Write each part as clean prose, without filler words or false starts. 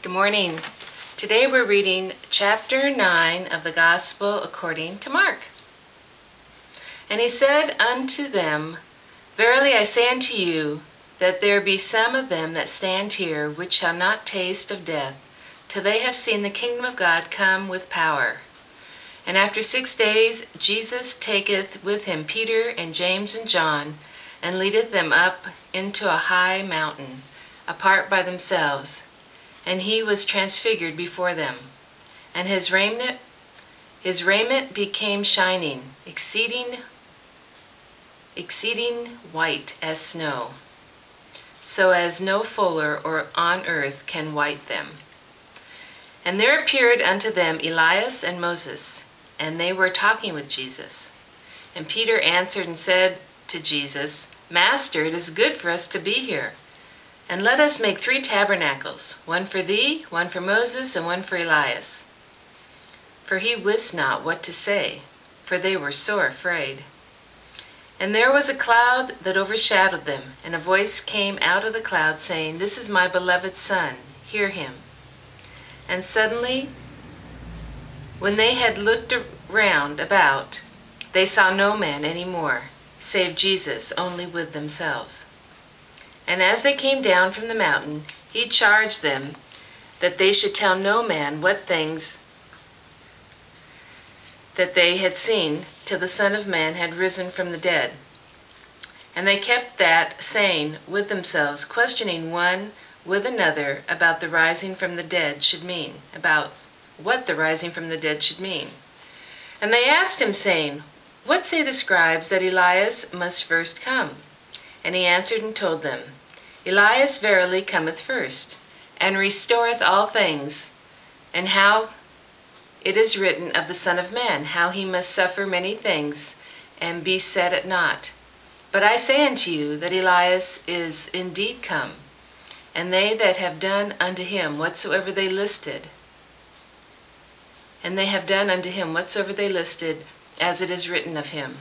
Good morning. Today we're reading chapter 9 of the Gospel according to Mark. And he said unto them, Verily I say unto you, that there be some of them that stand here which shall not taste of death, till they have seen the kingdom of God come with power. And after 6 days Jesus taketh with him Peter and James and John, and leadeth them up into a high mountain, apart by themselves. And he was transfigured before them, and his raiment became shining, exceeding white as snow, so as no fuller or on earth can white them. And there appeared unto them Elias and Moses, and they were talking with Jesus. And Peter answered and said to Jesus, Master, it is good for us to be here. And let us make 3 tabernacles, one for thee, one for Moses, and one for Elias. For he wist not what to say, for they were sore afraid. And there was a cloud that overshadowed them, and a voice came out of the cloud, saying, This is my beloved Son, hear him. And suddenly, when they had looked round about, they saw no man any more, save Jesus only with themselves. And as they came down from the mountain, he charged them that they should tell no man what things that they had seen, till the Son of Man had risen from the dead. And they kept that, saying with themselves, questioning one with another about the rising from the dead should mean, about what the rising from the dead should mean. And they asked him, saying, What say the scribes that Elias must first come? And he answered and told them, Elias verily cometh first, and restoreth all things, and how it is written of the Son of Man, how he must suffer many things, and be set at naught. But I say unto you that Elias is indeed come, and they that have done unto him whatsoever they listed, as it is written of him.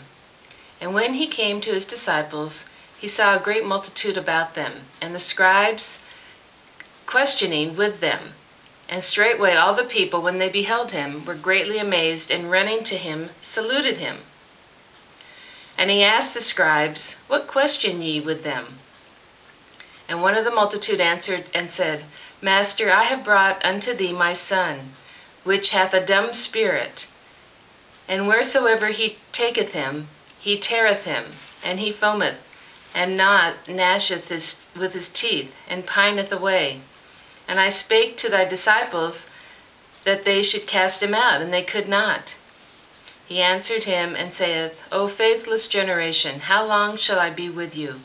And when he came to his disciples, he saw a great multitude about them, and the scribes questioning with them. And straightway all the people, when they beheld him, were greatly amazed, and running to him, saluted him. And he asked the scribes, What question ye with them? And one of the multitude answered and said, Master, I have brought unto thee my son, which hath a dumb spirit. And wheresoever he taketh him, he teareth him, and he foameth, and gnasheth with his teeth, and pineth away. And I spake to thy disciples that they should cast him out, and they could not. He answered him and saith, O faithless generation, how long shall I be with you?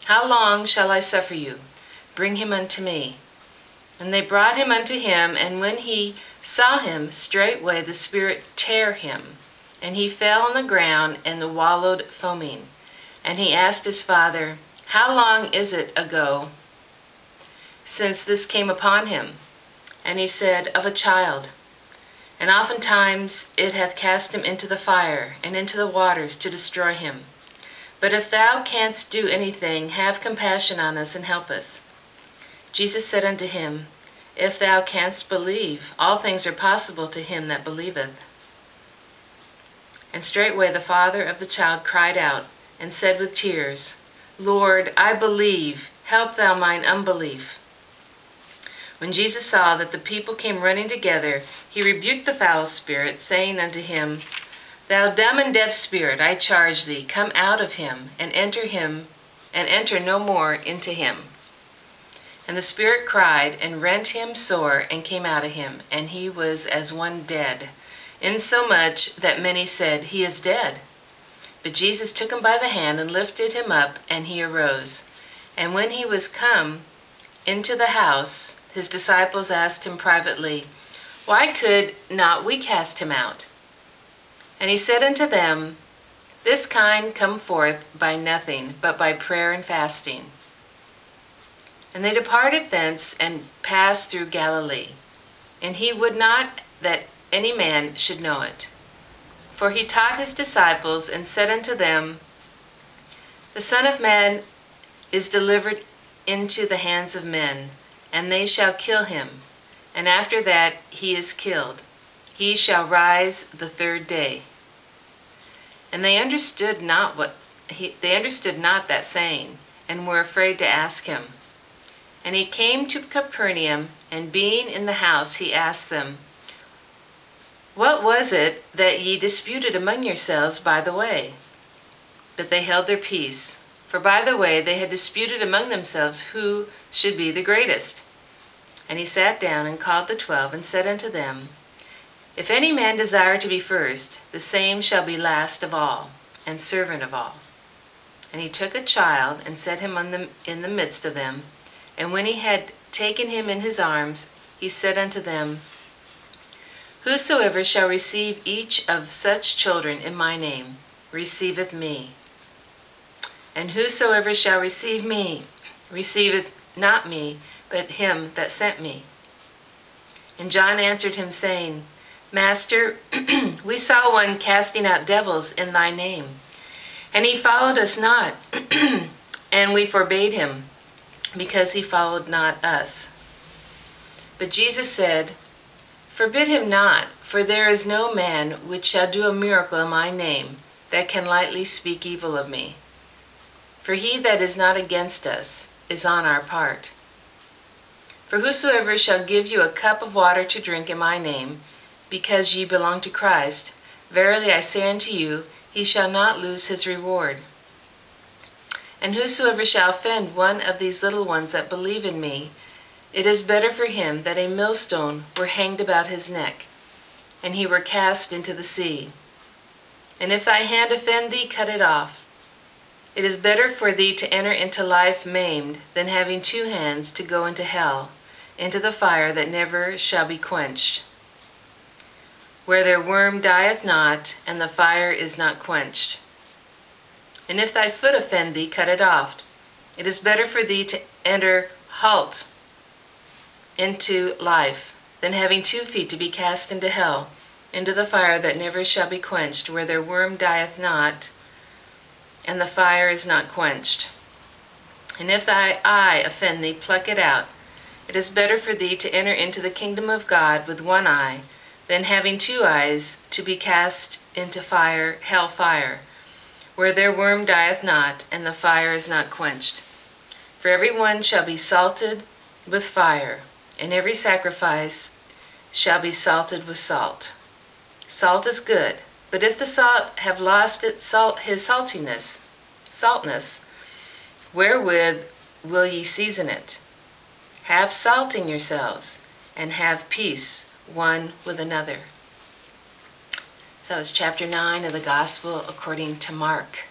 How long shall I suffer you? Bring him unto me. And they brought him unto him, and when he saw him, straightway the spirit tare him, and he fell on the ground and wallowed foaming. And he asked his father, How long is it ago since this came upon him? And he said, Of a child. And oftentimes it hath cast him into the fire, and into the waters to destroy him. But if thou canst do anything, have compassion on us, and help us. Jesus said unto him, If thou canst believe, all things are possible to him that believeth. And straightway the father of the child cried out, and said with tears, Lord, I believe, help thou mine unbelief. When Jesus saw that the people came running together, he rebuked the foul spirit, saying unto him, Thou dumb and deaf spirit, I charge thee, come out of him, and enter no more into him. And the spirit cried, and rent him sore, and came out of him, and he was as one dead, insomuch that many said, He is dead. But Jesus took him by the hand, and lifted him up, and he arose. And when he was come into the house, his disciples asked him privately, Why could not we cast him out? And he said unto them, This kind come forth by nothing, but by prayer and fasting. And they departed thence, and passed through Galilee. And he would not that any man should know it. For he taught his disciples, and said unto them, The Son of Man is delivered into the hands of men, and they shall kill him, and after that he is killed. He shall rise the third day." And they understood not that saying, and were afraid to ask him. And he came to Capernaum, and being in the house, he asked them, "What was it that ye disputed among yourselves by the way?" But they held their peace, for by the way they had disputed among themselves who should be the greatest. And he sat down and called the 12, and said unto them, "If any man desire to be first, the same shall be last of all, and servant of all." And he took a child, and set him in the midst of them. And when he had taken him in his arms, he said unto them, "Whosoever shall receive each of such children in my name, receiveth me. And whosoever shall receive me, receiveth not me, but him that sent me." And John answered him, saying, "Master, we saw one casting out devils in thy name, and he followed us not, and we forbade him, because he followed not us." But Jesus said, "Forbid him not, for there is no man which shall do a miracle in my name that can lightly speak evil of me. For he that is not against us is on our part. For whosoever shall give you a cup of water to drink in my name, because ye belong to Christ, verily I say unto you, he shall not lose his reward. And whosoever shall offend one of these little ones that believe in me, it is better for him that a millstone were hanged about his neck, and he were cast into the sea. And if thy hand offend thee, cut it off. It is better for thee to enter into life maimed, than having 2 hands to go into hell, into the fire that never shall be quenched, where their worm dieth not, and the fire is not quenched. And if thy foot offend thee, cut it off. It is better for thee to enter halt into life, than having 2 feet to be cast into hell, into the fire that never shall be quenched, where their worm dieth not, and the fire is not quenched. And if thy eye offend thee, pluck it out. It is better for thee to enter into the kingdom of God with 1 eye, than having 2 eyes to be cast into hell fire, where their worm dieth not, and the fire is not quenched. For every one shall be salted with fire, and every sacrifice shall be salted with salt. Salt is good, but if the salt have lost his saltness, wherewith will ye season it? Have salt in yourselves, and have peace one with another." So it's chapter 9 of the Gospel according to Mark.